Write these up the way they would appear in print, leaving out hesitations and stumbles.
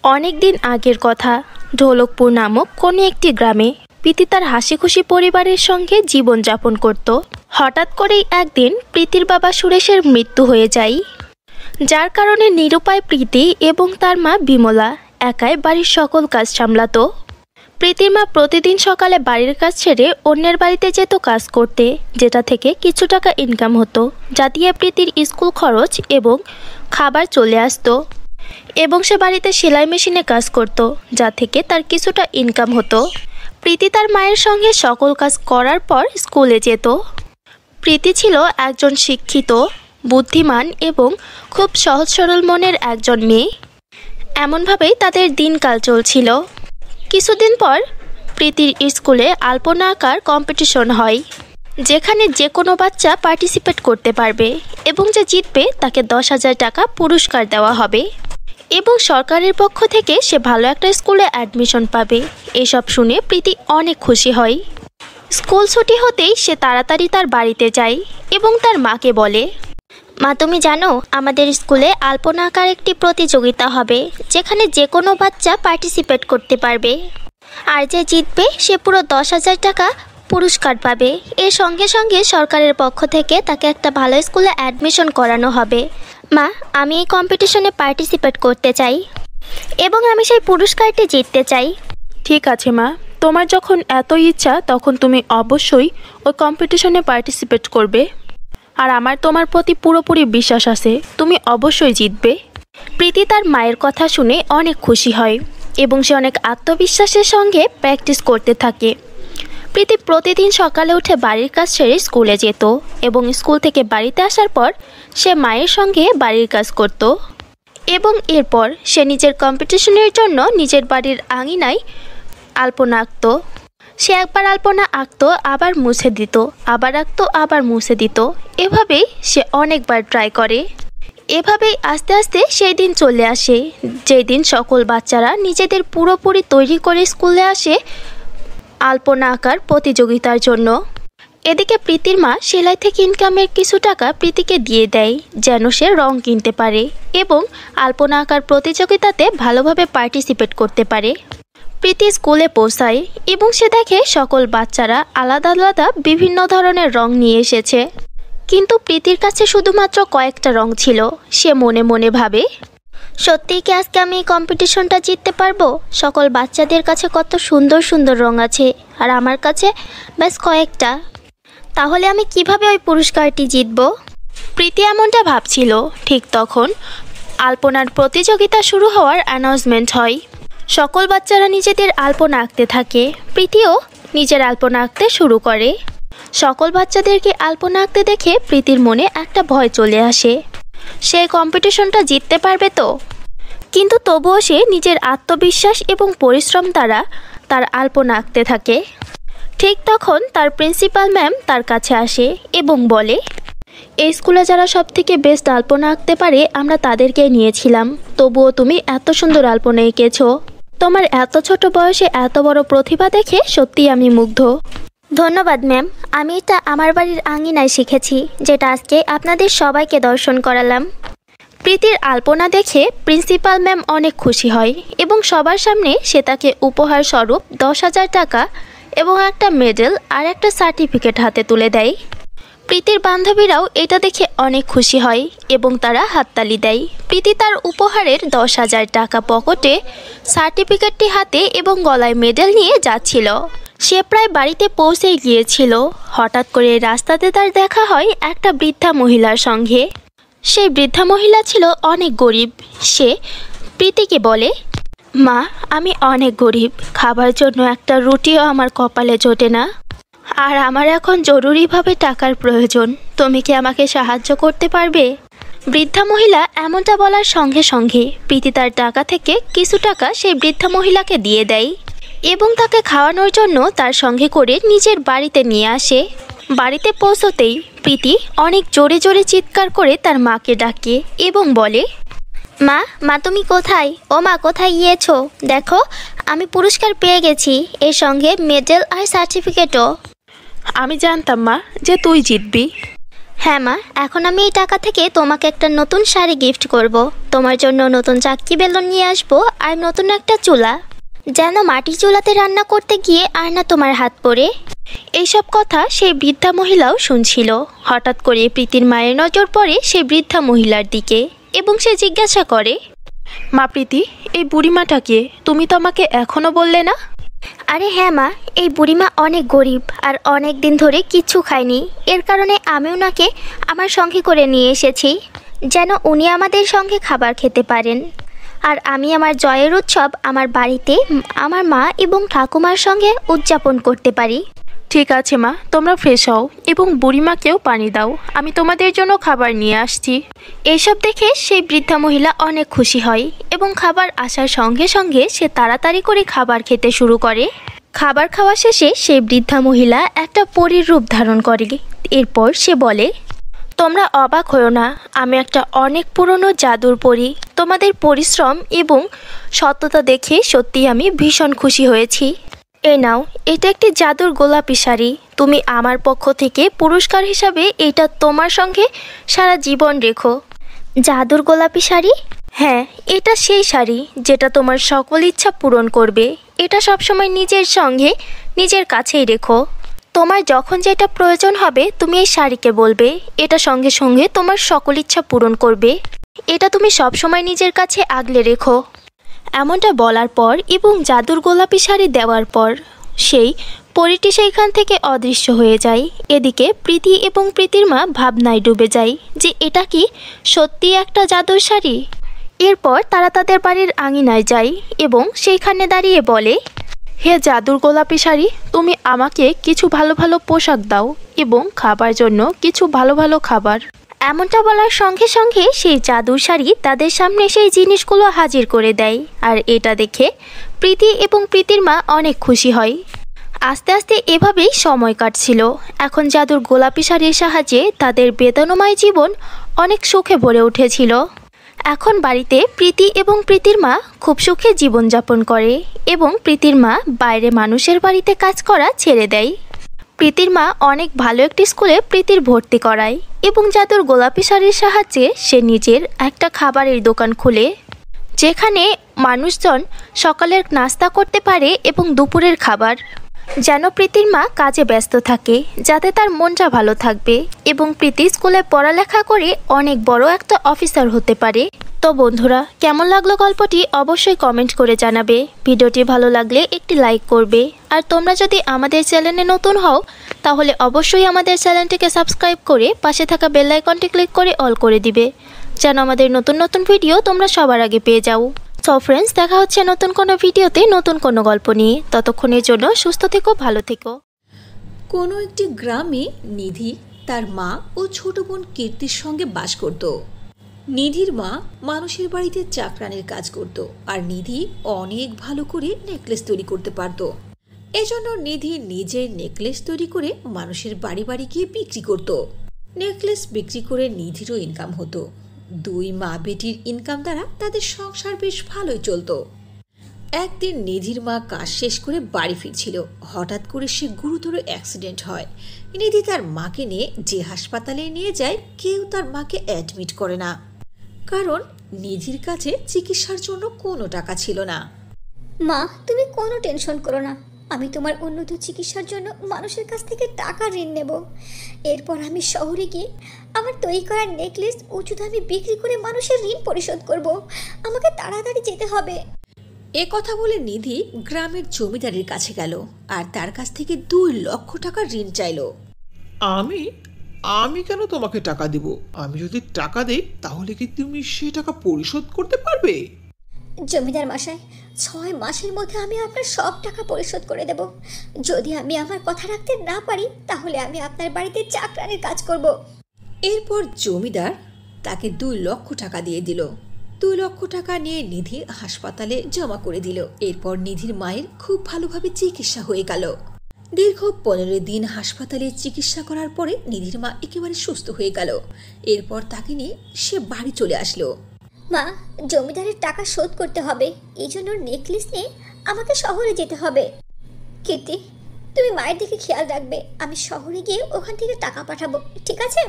অনেক দিন আগের কথা। ঢোলকপুর নামক কোনো একটি গ্রামে প্রীতি তার হাসিখুশি পরিবারের সঙ্গে জীবনযাপন করত। হঠাৎ করেই একদিন প্রীতির বাবা সুরেশের মৃত্যু হয়ে যায়, যার কারণে নিরুপায় প্রীতি এবং তার মা বিমলা একাই বাড়ির সকল কাজ সামলাতো। প্রীতির মা প্রতিদিন সকালে বাড়ির কাজ ছেড়ে অন্যের বাড়িতে যেত কাজ করতে, যেটা থেকে কিছু টাকা ইনকাম হতো, যা দিয়ে প্রীতির স্কুল খরচ এবং খাবার চলে আসতো। এবং সে বাড়িতে সেলাই মেশিনে কাজ করত, যা থেকে তার কিছুটা ইনকাম হতো। প্রীতি তার মায়ের সঙ্গে সকল কাজ করার পর স্কুলে যেত। প্রীতি ছিল একজন শিক্ষিত, বুদ্ধিমান এবং খুব সহজ সরল মনের একজন মেয়ে। এমনভাবেই তাদের দিনকাল চলছিল। কিছুদিন পর প্রীতির স্কুলে আলপনা আঁকার কম্পিটিশন হয়, যেখানে যে কোনো বাচ্চা পার্টিসিপেট করতে পারবে এবং যে জিতবে তাকে 10,000 টাকা পুরস্কার দেওয়া হবে এবং সরকারের পক্ষ থেকে সে ভালো একটা স্কুলে অ্যাডমিশন পাবে। এসব শুনে প্রীতি অনেক খুশি হয়। স্কুল ছুটি হতেই সে তাড়াতাড়ি তার বাড়িতে যায় এবং তার মাকে বলে, মা, তুমি জানো আমাদের স্কুলে আলপনা আঁকার একটি প্রতিযোগিতা হবে, যেখানে যে কোনো বাচ্চা পার্টিসিপেট করতে পারবে, আর যে জিতবে সে পুরো 10,000 টাকা পুরস্কার পাবে। এর সঙ্গে সঙ্গে সরকারের পক্ষ থেকে তাকে একটা ভালো স্কুলে অ্যাডমিশন করানো হবে। মা, আমি এই কম্পিটিশনে পার্টিসিপেট করতে চাই এবং আমি সেই পুরস্কারটি জিততে চাই। ঠিক আছে মা, তোমার যখন এত ইচ্ছা তখন তুমি অবশ্যই ওই কম্পিটিশনে পার্টিসিপেট করবে, আর আমার তোমার প্রতি পুরোপুরি বিশ্বাস আছে, তুমি অবশ্যই জিতবে। প্রীতি তার মায়ের কথা শুনে অনেক খুশি হয় এবং সে অনেক আত্মবিশ্বাসের সঙ্গে প্র্যাকটিস করতে থাকে। প্রীতি প্রতিদিন সকালে উঠে বাড়ির কাজ সেরে স্কুলে যেত এবং স্কুল থেকে বাড়িতে আসার পর সে মায়ের সঙ্গে বাড়ির কাজ করত এবং এরপর সে নিজের কম্পিটিশনের জন্য নিজের বাড়ির আঙিনায় আলপনা আঁকত। সে একবার আলপনা আঁকতো, আবার মুছে দিত, আবার আঁকতো, আবার মুছে দিত। এভাবেই সে অনেকবার ট্রাই করে। এভাবেই আস্তে আস্তে সেই দিন চলে আসে, যেই দিন সকল বাচ্চারা নিজেদের পুরোপুরি তৈরি করে স্কুলে আসে আলপনা আঁকার প্রতিযোগিতার জন্য। এদিকে প্রীতির মা সেলাই থেকে ইনকামের কিছু টাকা প্রীতিকে দিয়ে দেয়, যেন সে রং কিনতে পারে এবং আলপনা আঁকার প্রতিযোগিতাতে ভালোভাবে পার্টিসিপেট করতে পারে। প্রীতি স্কুলে পৌঁছায় এবং সে দেখে সকল বাচ্চারা আলাদা আলাদা বিভিন্ন ধরনের রং নিয়ে এসেছে, কিন্তু প্রীতির কাছে শুধুমাত্র কয়েকটা রং ছিল। সে মনে মনে ভাবে, সত্যিই কি আজকে আমি এই কম্পিটিশনটা জিততে পারবো? সকল বাচ্চাদের কাছে কত সুন্দর সুন্দর রং আছে, আর আমার কাছে ব্যাস কয়েকটা। তাহলে আমি কিভাবে ওই পুরস্কারটি জিতবো? প্রীতি এমনটা ভাবছিল। ঠিক তখন আলপনার প্রতিযোগিতা শুরু হওয়ার অ্যানাউন্সমেন্ট হয়। সকল বাচ্চারা নিজেদের আলপনা আঁকতে থাকে। প্রীতিও নিজের আলপনা আঁকতে শুরু করে। সকল বাচ্চাদেরকে আলপনা আঁকতে দেখে প্রীতির মনে একটা ভয় চলে আসে, সে কম্পিটিশনটা জিততে পারবে তো। কিন্তু তবুও সে নিজের আত্মবিশ্বাস এবং পরিশ্রম দ্বারা তার আলপনা আঁকতে থাকে। ঠিক তখন তার প্রিন্সিপাল ম্যাম তার কাছে আসে এবং বলে, এই স্কুলে যারা সবথেকে বেস্ট আলপনা আঁকতে পারে আমরা তাদেরকে নিয়েছিলাম, তবুও তুমি এত সুন্দর আলপনা এঁকেছো। তোমার এত ছোট বয়সে এত বড় প্রতিভা দেখে সত্যিই আমি মুগ্ধ। ধন্যবাদ ম্যাম, আমি এটা আমার বাড়ির আঙিনায় শিখেছি, যেটা আজকে আপনাদের সবাইকে দর্শন করালাম। প্রীতির আলপনা দেখে প্রিন্সিপাল ম্যাম অনেক খুশি হয় এবং সবার সামনে সে তাকে উপহার স্বরূপ 10,000 টাকা এবং একটা মেডেল আর একটা সার্টিফিকেট হাতে তুলে দেয়। প্রীতির বান্ধবীরাও এটা দেখে অনেক খুশি হয় এবং তারা হাততালি দেয়। প্রীতি তার উপহারের 10,000 টাকা পকেটে, সার্টিফিকেটটি হাতে এবং গলায় মেডেল নিয়ে যাচ্ছিল। সে প্রায় বাড়িতে পৌঁছে গিয়েছিল। হঠাৎ করে রাস্তাতে তার দেখা হয় একটা বৃদ্ধা মহিলার সঙ্গে। সেই বৃদ্ধা মহিলা ছিল অনেক গরিব। সে প্রীতিকে বলে, মা, আমি অনেক গরিব, খাবার জন্য একটা রুটিও আমার কপালে জোটে না, আর আমার এখন জরুরিভাবে টাকার প্রয়োজন, তুমি কি আমাকে সাহায্য করতে পারবে? বৃদ্ধা মহিলা এমনটা বলার সঙ্গে সঙ্গে প্রীতি তার টাকা থেকে কিছু টাকা সেই বৃদ্ধা মহিলাকে দিয়ে দেয় এবং তাকে খাওয়ানোর জন্য তার সঙ্গে করে নিজের বাড়িতে নিয়ে আসে। বাড়িতে পৌঁছতেই প্রীতি অনেক জোরে জোরে চিৎকার করে তার মাকে ডাকে এবং বলে, মা, মা তুমি কোথায়? ও মা, কোথায় গিয়েছো? দেখো, আমি পুরস্কার পেয়ে গেছি, এর সঙ্গে মেডেল আর সার্টিফিকেটও। আমি জানতাম মা যে তুই জিতবি। হ্যাঁ মা, এখন আমি এই টাকা থেকে তোমাকে একটা নতুন শাড়ি গিফট করব। তোমার জন্য নতুন চাক্কি বেলুন নিয়ে আসবো আর নতুন একটা চুলা, যেন মাটির চুলাতে রান্না করতে গিয়ে আর না তোমার হাত পড়ে। এইসব কথা সেই বৃদ্ধা মহিলাও শুনছিল। হঠাৎ করে প্রীতির মায়ের নজর পড়ে সেই বৃদ্ধা মহিলার দিকে এবং সে জিজ্ঞাসা করে, মা প্রীতি, এই বুড়িমাটাকে তুমি তো আমাকে এখনো বললে না? আরে হ্যাঁ মা, এই বুড়িমা অনেক গরিব আর অনেক দিন ধরে কিচ্ছু খায়নি। এর কারণে আমি ওনাকে আমার সঙ্গে করে নিয়ে এসেছি, যেন উনি আমাদের সঙ্গে খাবার খেতে পারেন। আর আমি আমার জয়ের উৎসব আমার বাড়িতে আমার মা এবং ঠাকুমার সঙ্গে উদযাপন করতে পারি। ঠিক আছে মা, তোমরা ফ্রেশ হও এবং বুড়িমাকেও পানি দাও, আমি তোমাদের জন্য খাবার নিয়ে আসছি। এইসব দেখে সেই বৃদ্ধা মহিলা অনেক খুশি হয় এবং খাবার আসার সঙ্গে সঙ্গে সে তাড়াতাড়ি করে খাবার খেতে শুরু করে। খাবার খাওয়া শেষে সেই বৃদ্ধা মহিলা একটা পরীর রূপ ধারণ করে। এরপর সে বলে, তোমরা অবাক হও না, আমি একটা অনেক পুরনো জাদুর পরী। তোমাদের পরিশ্রম এবং সততা দেখে সত্যি আমি ভীষণ খুশি হয়েছি। এ নাও, এটা একটি জাদুর গোলাপি শাড়ি। তুমি আমার পক্ষ থেকে পুরস্কার হিসাবে এটা তোমার সঙ্গে সারা জীবন রেখো। জাদুর গোলাপি শাড়ি? হ্যাঁ, এটা সেই শাড়ি যেটা তোমার সকল ইচ্ছা পূরণ করবে। এটা সবসময় নিজের সঙ্গে নিজের কাছেই রেখো। তোমার যখন যেটা প্রয়োজন হবে তুমি এই শাড়িকে বলবে, এটা সঙ্গে সঙ্গে তোমার সকল ইচ্ছা পূরণ করবে। এটা তুমি সবসময় নিজের কাছে আগলে রেখো। এমনটা বলার পর এবং জাদুর গোলাপি শাড়ি দেওয়ার পর সেই পরীটি সেইখান থেকে অদৃশ্য হয়ে যায়। এদিকে প্রীতি এবং প্রীতির মা ভাবনায় ডুবে যায় যে এটা কি সত্যি একটা জাদুর শাড়ি। এরপর তারা তাদের বাড়ির আঙিনায় যায় এবং সেইখানে দাঁড়িয়ে বলে, হে জাদুর গোলাপি শাড়ি, তুমি আমাকে কিছু ভালো ভালো পোশাক দাও এবং খাবার জন্য কিছু ভালো ভালো খাবার। এমনটা বলার সঙ্গে সঙ্গে সেই জাদুর শাড়ি তাদের সামনে সেই জিনিসগুলো হাজির করে দেয়। আর এটা দেখে প্রীতি এবং প্রীতির মা অনেক খুশি হয়। আস্তে আস্তে এভাবেই সময় কাটছিল। এখন জাদুর গোলাপি শাড়ির সাহায্যে তাদের বেদনাময় জীবন অনেক সুখে ভরে উঠেছিল। এখন বাড়িতে প্রীতি এবং প্রীতির মা খুব সুখে জীবনযাপন করে এবং প্রীতির মা বাইরে মানুষের বাড়িতে কাজ করা ছেড়ে দেয়। প্রীতির মা অনেক ভালো একটি স্কুলে প্রীতির ভর্তি করায় এবং জাদুর গোলাপি শাড়ির সাহায্যে সে নিজের একটা খাবারের দোকান খুলে, যেখানে মানুষজন সকালের নাস্তা করতে পারে এবং দুপুরের খাবার। যেন প্রীতির মা কাজে ব্যস্ত থাকে, যাতে তার মনটা ভালো থাকবে এবং প্রীতি স্কুলে পড়ালেখা করে অনেক বড় একটা অফিসার হতে পারে। তো বন্ধুরা, কেমন লাগলো গল্পটি অবশ্যই কমেন্ট করে জানাবে। ভিডিওটি ভালো লাগলে একটি লাইক করবে। আর তোমরা যদি আমাদের চ্যানেলে নতুন হও তাহলে অবশ্যই আমাদের চ্যানেলটিকে সাবস্ক্রাইব করে পাশে থাকা বেল আইকনটি ক্লিক করে অল করে দিবে, যেন আমাদের নতুন নতুন ভিডিও তোমরা সবার আগে পেয়ে যাও। সো ফ্রেন্ডস, দেখা হচ্ছে নতুন কোনো ভিডিওতে নতুন কোনো গল্প নিয়ে। ততক্ষণের জন্য সুস্থ থেকো, ভালো থেকো। কোনো একটি গ্রামে নিধি তার মা ও ছোট বোন কীর্তির সঙ্গে বাস করত। নিধির মা মানুষের বাড়িতে চাকরানির কাজ করত আর নিধি অনেক ভালো করে নেকলেস তৈরি করতে পারত। এজন্য নিধি নিজের নেকলেস তৈরি করে মানুষের বাড়ি বাড়ি গিয়ে বিক্রি করত। নেকলেস বিক্রি করে নিধিরও ইনকাম হতো। দুই মা বেটির ইনকাম দ্বারা তাদের সংসার বেশ ভালোই চলত। একদিন নিধির মা কাজ শেষ করে বাড়ি ফিরছিল। হঠাৎ করে সে গুরুতর অ্যাক্সিডেন্ট হয়। নিধি তার মাকে নিয়ে যে হাসপাতালে নিয়ে যায়, কেউ তার মাকে অ্যাডমিট করে না, কারণ নিধির কাছে চিকিৎসার জন্য কোনো টাকা ছিল না। মা, তুমি কোনো টেনশন করো না, আমি তোমার উন্নত চিকিৎসার জন্য মানুষের কাছ থেকে টাকা ঋণ নেব। এরপর আমি শহরে গিয়ে আমার তৈরি করা নেকলেস উঁচু দামে বিক্রি করে মানুষের ঋণ পরিশোধ করব। আমাকে তাড়াতাড়ি যেতে হবে। এ কথা বলে নিধি গ্রামের জমিদারের কাছে গেল আর তার কাছ থেকে 2 লক্ষ টাকা ঋণ চাইল। আমি আমি কেন তোমাকে টাকা দেব? আমি যদি টাকা দেই তাহলে কি তুমি সে টাকা পরিশোধ করতে পারবে? জমিদার মশাই, 6 মাসের মধ্যে আমি আপনার সব টাকা পরিশোধ করে দেব। যদি আমি আমার কথা রাখতে না পারি তাহলে আমি আপনার বাড়িতে চাকরানির কাজ করব। এরপর জমিদার তাকে 2 লক্ষ টাকা দিয়ে দিল। 2 লক্ষ টাকা নিয়ে নিধি হাসপাতালে জমা করে দিল। এরপর নিধির মায়ের খুব ভালোভাবে চিকিৎসা হয়ে গেল। দীর্ঘ 15 দিন হাসপাতালে চিকিৎসা করার পরে নিধির মা একেবারে সুস্থ হয়ে গেল। এরপর তাকে নিয়ে সে বাড়ি চলে আসলো। মা, জমিদারের টাকা শোধ করতে হবে, এই জন্য নেকলেস নিয়ে আমাকে শহরে যেতে হবে। কীর্তি, তুমি মায়ের দিকে খেয়াল রাখবে, আমি শহরে গিয়ে ওখান থেকে টাকা পাঠাবো, ঠিক আছে?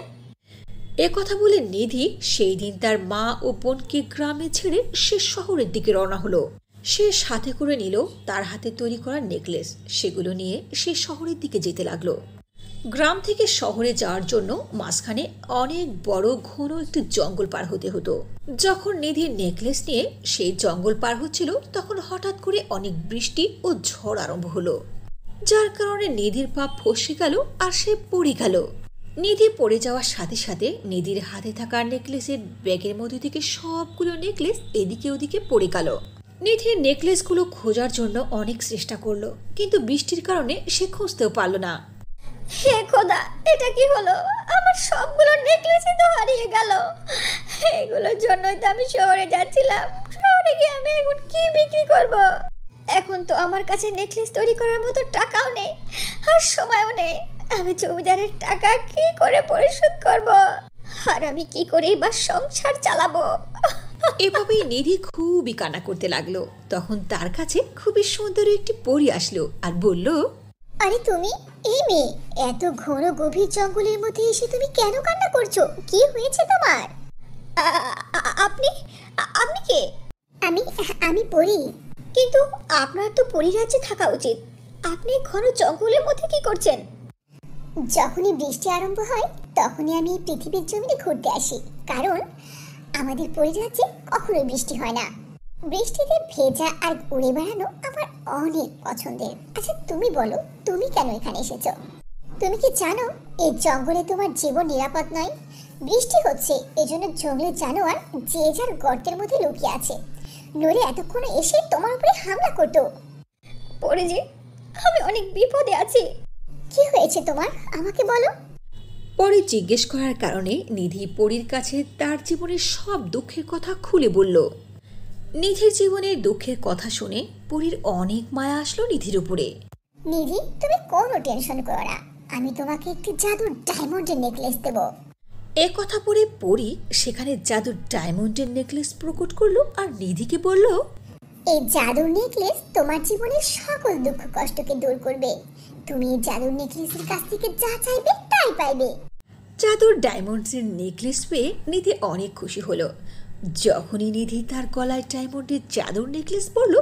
এ কথা বলে নিধি সেই দিন তার মা ও বোনকে গ্রামে ছেড়ে সে শহরের দিকে রওনা হলো। সে সাথে করে নিল তার হাতে তৈরি করা নেকলেস। সেগুলো নিয়ে সে শহরের দিকে যেতে লাগলো। গ্রাম থেকে শহরে যাওয়ার জন্য মাঝখানে অনেক বড় ঘন একটি জঙ্গল পার হতে হতো। যখন নিধির নেকলেস নিয়ে সেই জঙ্গল পার হচ্ছিল তখন হঠাৎ করে অনেক বৃষ্টি ও ঝড় আরম্ভ হলো, যার কারণে নিধির পা ফসে গেল আর সে পড়ে গেল। নিধি পড়ে যাওয়ার সাথে সাথে নিধির হাতে থাকা নেকলেসের ব্যাগের মধ্যে থেকে সবগুলো নেকলেস এদিকে ওদিকে পড়ে গেল। নিধির নেকলেসগুলো খোঁজার জন্য অনেক চেষ্টা করলো, কিন্তু বৃষ্টির কারণে সে খুঁজতেও পারল না। হে খোদা, এটা কি হলো? আমার সবগুলো নেকলেসই তো হারিয়ে গেল। এগুলোর জন্যই তো আমি শহরে যাচ্ছিলাম। শহরে গিয়ে আমি এখন কি বিক্রি করব? এখন তো আমার কাছে নেকলেস তৈরি করার মতো টাকাও নেই আর সময়ও নেই। আমি জমিদারের টাকা কি করে পরিশোধ করব? আর আমি কি করে বা সংসার চালাবো? এভাবেই নিধি খুবই কান্না করতে লাগলো। তখন তার কাছে খুবই সুন্দর একটি পরী আসলো আর বলল, আরে তুমি এই মেয়ে, এত ঘন গভীর জঙ্গলের মধ্যে এসে তুমি কেন কান্না করছো? কি হয়েছে তোমার? আপনি আপনি কে? আমি পড়ি। কিন্তু আপনার তো পরিরাজ্যে থাকা উচিত। আপনি ঘন জঙ্গলের মধ্যে কি করছেন? যখনই বৃষ্টি আরম্ভ হয় তখনই আমি পৃথিবীর জমিনে ঘুরতে আসি, কারণ আমাদের পরিরাজ্যে কখনোই বৃষ্টি হয় না। বৃষ্টিতে ভেজা আর উড়ে বেড়ানো আমার অনেক পছন্দের। আচ্ছা তুমি বলো, তুমি কেন এখানে এসেছো? তুমি কি জানো এই জঙ্গলে তোমার জীবন নিরাপদ নয়? বৃষ্টি হচ্ছে, এজন্য জঙ্গলের জানোয়ার যে যার গর্তের মধ্যে লুকিয়ে আছে, নইলে এতক্ষণে এসে তোমার উপরে হামলা করতো। পরে যে আমি অনেক বিপদে আছি। কি হয়েছে তোমার, আমাকে বলো। পরে জিজ্ঞেস করার কারণে নিধি পরীর কাছে তার জীবনের সব দুঃখের কথা খুলে বলল। নিধির জীবনের দুঃখের কথা শুনে পরীর অনেক মায়া আসলো নিধির উপরে। নিধি, তুমি কোনো টেনশন করো না, আমি তোমাকে একটি জাদুর ডায়মন্ডের নেকলেস দেব। এ কথা পরে পরী সেখানে জাদুর ডায়মন্ডের নেকলেস প্রকট করলো আর নিধিকে বলল, এই জাদুর নেকলেস তোমার জীবনের সকল দুঃখ কষ্টকে দূর করবে। তুমি এই জাদুর নেকলেসের কাছ থেকে যা চাইবে তাই পাইবে। জাদুর ডায়মন্ডের নেকলেস পেয়ে নিধি অনেক খুশি হলো। যখনই নিধি তার গলায় ডায়মন্ডের জাদুর নেকলেস পরল,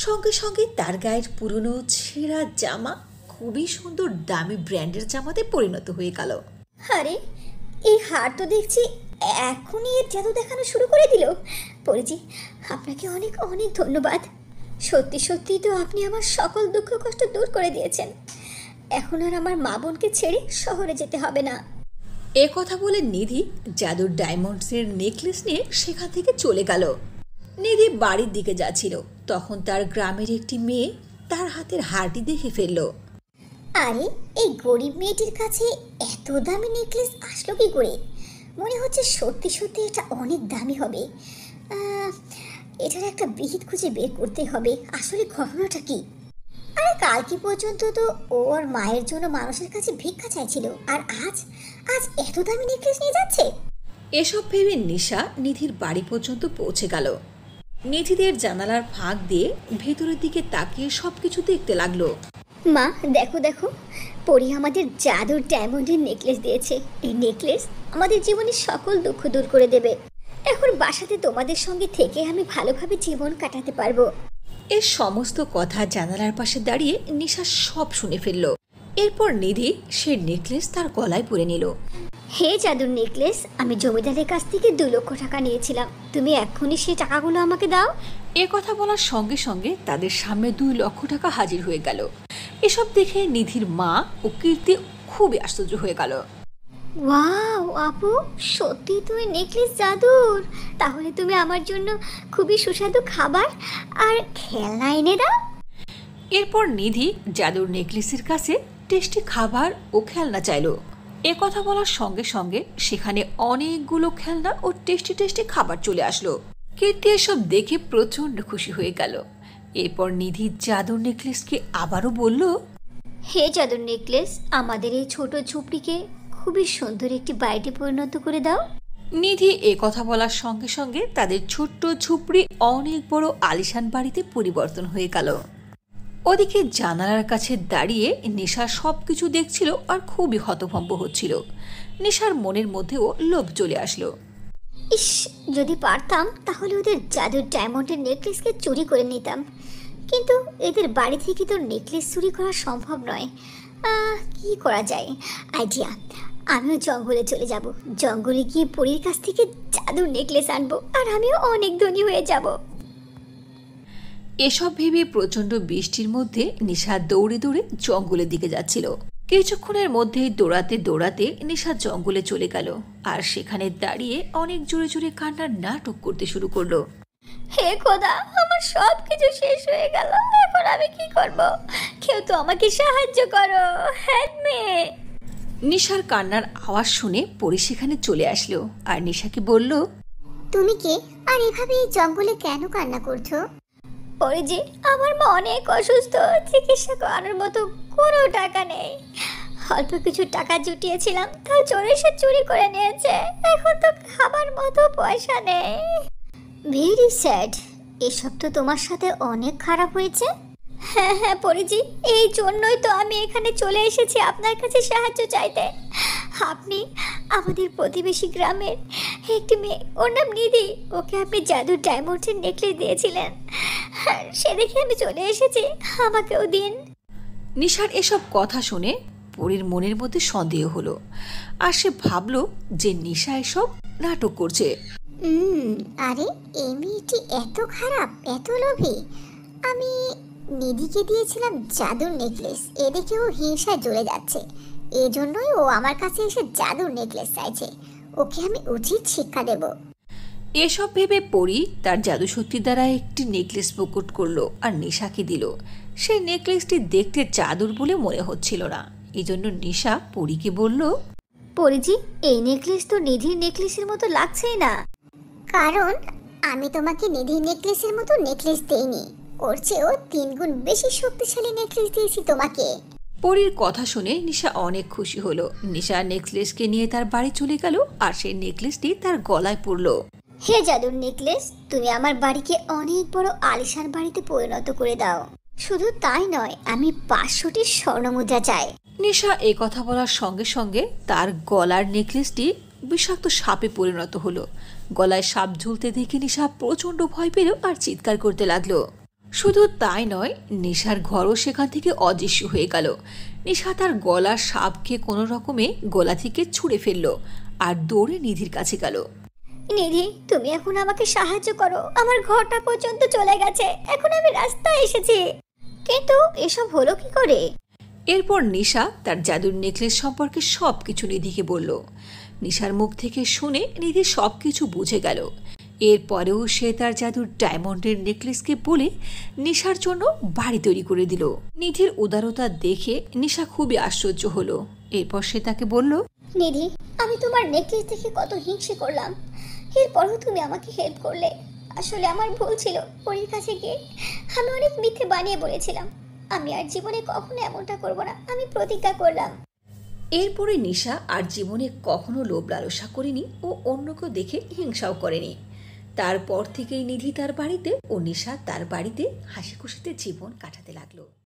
সঙ্গে সঙ্গে তার গায়ের পুরনো ছেঁড়া জামা খুবই সুন্দর দামি ব্র্যান্ডের জামাতে পরিণত হয়ে গেল। আরে এই হার তো দেখছি এখনই এর জাদু দেখানো শুরু করে দিল। পরিজি, আপনাকে অনেক অনেক ধন্যবাদ। সত্যি সত্যি তো আপনি আমার সকল দুঃখ কষ্ট দূর করে দিয়েছেন। এখন আর আমার মা বোনকে ছেড়ে শহরে যেতে হবে না। এ কথা বলে নিধি জাদুর ডায়মন্ডসের নেকলেস নিয়ে সেখান থেকে চলে গেল। নিধি বাড়ির দিকে যাচ্ছিল, তখন তার গ্রামের একটি মেয়ে তার হাতের হারটি দেখে ফেলল। আরে এই গরিব মেয়েটির কাছে এত দামি নেকলেস আসলো কি করে? মনে হচ্ছে সত্যি সত্যি এটা অনেক দামি হবে। এটার একটা বিহিত খুঁজে বের করতে হবে। আসলে ঘটনাটা কি? আরে কালকে পর্যন্ত তো ওর মায়ের জন্য মানুষের কাছে ভিক্ষা চাইছিল, আর আজ আজ এত দামি নেকলেস নিয়ে যাচ্ছে। এসব ভেবে নিশা নিধির বাড়ি পর্যন্ত পৌঁছে গেল। নিধিদের জানালার ফাঁক দিয়ে ভেতরের দিকে তাকিয়ে সবকিছু দেখতে লাগলো। মা দেখো দেখো, পরি আমাদের জাদুর ডায়মন্ডের নেকলেস দিয়েছে। এই নেকলেস আমাদের জীবনের সকল দুঃখ দূর করে দেবে। এখন বাসাতে তোমাদের সঙ্গে থেকে আমি ভালোভাবে জীবন কাটাতে পারবো। এর সমস্ত কথা জানালার পাশে দাঁড়িয়ে নিশা সব শুনে ফেলল। এরপর নিধি সে নেকলেস তার গলায় পরে নিল। হে জাদুর নেকলেস, আমি জমিদারের কাছ থেকে 2 লক্ষ টাকা নিয়েছিলাম। তুমি এক্ষুনি সেই টাকাগুলো আমাকে দাও। এ কথা বলার সঙ্গে সঙ্গে তাদের সামনে 2 লক্ষ টাকা হাজির হয়ে গেল। এসব দেখে নিধির মা ও কীর্তি খুবই আশ্চর্য হয়ে গেল। ওয়াও আপু, সত্যি তুমি নেকলেস জাদুর। তাহলে তুমি আমার জন্য খুবই সুস্বাদু খাবার আর খেলনা এনে দাও। এরপর নিধি জাদুর নেকলেসের কাছে টেস্টি খাবার ও খেলনা চাইল। এ কথা বলার সঙ্গে সঙ্গে সেখানে অনেকগুলো খেলনা ও টেস্টি টেস্টি খাবার চলে আসলো। কীর্তি এসব দেখে প্রচণ্ড খুশি হয়ে গেল। এরপর নিধি জাদুর নেকলেসকে আবারও বলল, হে জাদুর নেকলেস, আমাদের এই ছোট ঝুপড়িকে খুবই সুন্দর একটি বাড়িতে পরিণত করে দাও। নিধি এ কথা বলার সঙ্গে সঙ্গে তাদের ছোট্ট ঝুপড়ি অনেক বড় আলিশান বাড়িতে পরিবর্তন হয়ে গেল। ওদিকে জানালার কাছে দাঁড়িয়ে নিশা সব কিছু দেখছিল আর খুবই হতভম্ব হচ্ছিল। নিশার মনের মধ্যেও লোভ চলে আসলো। ইস, যদি পারতাম তাহলে ওদের জাদুর ডায়মন্ডের নেকলেসকে চুরি করে নিতাম, কিন্তু এদের বাড়ি থেকে তো নেকলেস চুরি করা সম্ভব নয়। কি করা যায়? আইডিয়া, আমিও জঙ্গলে চলে যাব। জঙ্গলে গিয়ে পরীর কাছ থেকে জাদুর নেকলেস আনবো আর আমিও অনেক ধনী হয়ে যাব। এসব ভেবে প্রচণ্ড বৃষ্টির মধ্যে নিশা দৌড়ে দৌড়ে জঙ্গলের দিকে যাচ্ছিল। কিছুক্ষণের মধ্যেই দৌড়াতে দৌড়াতে নিশা জঙ্গলে চলে গেল আর সেখানে দাঁড়িয়ে অনেক জোরে জোরে কান্নার নাটক করতে শুরু করলো। হে খোদা, আমার সব কিছু শেষ হয়ে গেল, এখন আমি কি করব? কেউ তো আমাকে সাহায্য করো, হেল্প মি। নিশার কান্নার আওয়াজ শুনে পরি সেখানে চলে আসলো আর নিশাকে বলল, তুমি কে আর এভাবে এই জঙ্গলে কেন কান্না করছো? পরে যে আমার মা অনেক অসুস্থ, চিকিৎসা করানোর মতো কোনো টাকা নেই। অল্প কিছু টাকা জুটিয়েছিলাম, তাও চোরে সে চুরি করে নিয়েছে। এখন তো খাবার মতো পয়সা নেই। Very sad. এসব তো তোমার সাথে অনেক খারাপ হয়েছে। হ্যাঁ হ্যাঁ পরিজি, এই জন্যই তো আমি এখানে চলে এসেছি আপনার কাছে সাহায্য চাইতে। আপনি আমাদের প্রতিবেশী গ্রামের একটি মেয়ে, ওর নাম নিধি, ওকে আপনি জাদুর ডায়মন্ডের নেকলেস দিয়েছিলেন। সে দেখে আমি চলে এসেছি, আমাকেও দিন। নিশার এসব কথা শুনে পরির মনের মধ্যে সন্দেহ হলো আর সে ভাবলো যে নিশা এসব নাটক করছে। আরে এই মেয়েটি এত খারাপ, এত লোভী। আমি নিধিকে দিয়েছিলাম জাদুর নেকলেস, এ দেখে ও হিংসায় জ্বলে যাচ্ছে। এজন্যই ও আমার কাছে এসে জাদুর নেকলেস চাইছে। ওকে আমি উচিত শিক্ষা দেব। এসব ভেবে পরি তার জাদুশক্তির দ্বারা একটি নেকলেস প্রকট করলো আর নিশাকে দিল। সেই নেকলেসটি দেখতে জাদুর বলে মনে হচ্ছিল না, এই জন্য নিশা পরীকে বলল, পরিজি, এই নেকলেস তো নিধির নেকলেসের মতো লাগছেই না। কারণ আমি তোমাকে নিধির নেকলেসের মতো নেকলেস দেইনি, ওর চেয়েও 3 গুণ বেশি শক্তিশালী নেকলেস দিয়েছি তোমাকে। পরীর কথা শুনে নিশা অনেক খুশি হলো। নিশা নেকলেসকে নিয়ে তার বাড়ি চলে গেল আর সেই নেকলেসটি তার গলায় পড়লো। হে জাদুর নেকলেস, তুমি আমার বাড়িকে অনেক বড় আলিশান বাড়িতে পরিণত করে দাও। শুধু তাই নয়, আমি 500টি স্বর্ণমুদ্রা চাই। নিশা এই কথা বলার সঙ্গে সঙ্গে তার গলার নেকলেসটি বিষাক্ত সাপে পরিণত হলো। গলায় সাপ ঝুলতে দেখে নিশা প্রচণ্ড ভয় পেল আর চিৎকার করতে লাগলো। শুধু তাই নয়, নিশার ঘরও সেখান থেকে অদৃশ্য হয়ে গেল। নিশা তার গলার সাপকে কোনো রকমে গলা থেকে ছুঁড়ে ফেললো আর দৌড়ে নিধির কাছে গেল। নিধি, তুমি এখন আমাকে সাহায্য করো, আমার ঘরটা পর্যন্ত চলে গেছে, এখন আমি রাস্তায় এসেছি। কিন্তু এসব হলো কি করে? এরপর নিশা তার জাদুর নেকলেস সম্পর্কে সব কিছু নিধিকে বলল। নিশার মুখ থেকে শুনে নিধি সব কিছু বুঝে গেল। এরপরেও সে তার জাদুর ডায়মন্ডের নেকলেসকে বলে নিশার জন্য বাড়ি তৈরি করে দিল। নিধির উদারতা দেখে নিশা খুবই আশ্চর্য হলো। এরপর সে তাকে বলল, নিধি, আমি তোমার নেকলেস দেখে কত হিংসে করলাম, এরপরও তুমি আমাকে হেল্প করলে। আসলে আমার ভুল ছিল, পরীর কাছে গিয়ে আমি অনেক মিথ্যে বানিয়ে বলেছিলাম। আমি আর জীবনে কখনো এমনটা করব না, আমি প্রতিজ্ঞা করলাম। এরপরে নিশা আর জীবনে কখনো লোভ লালসা করেনি ও অন্যকে দেখে হিংসাও করেনি। তারপর থেকেই নিধি তার বাড়িতে ও নিশা তার বাড়িতে হাসি খুশিতে জীবন কাটাতে লাগলো।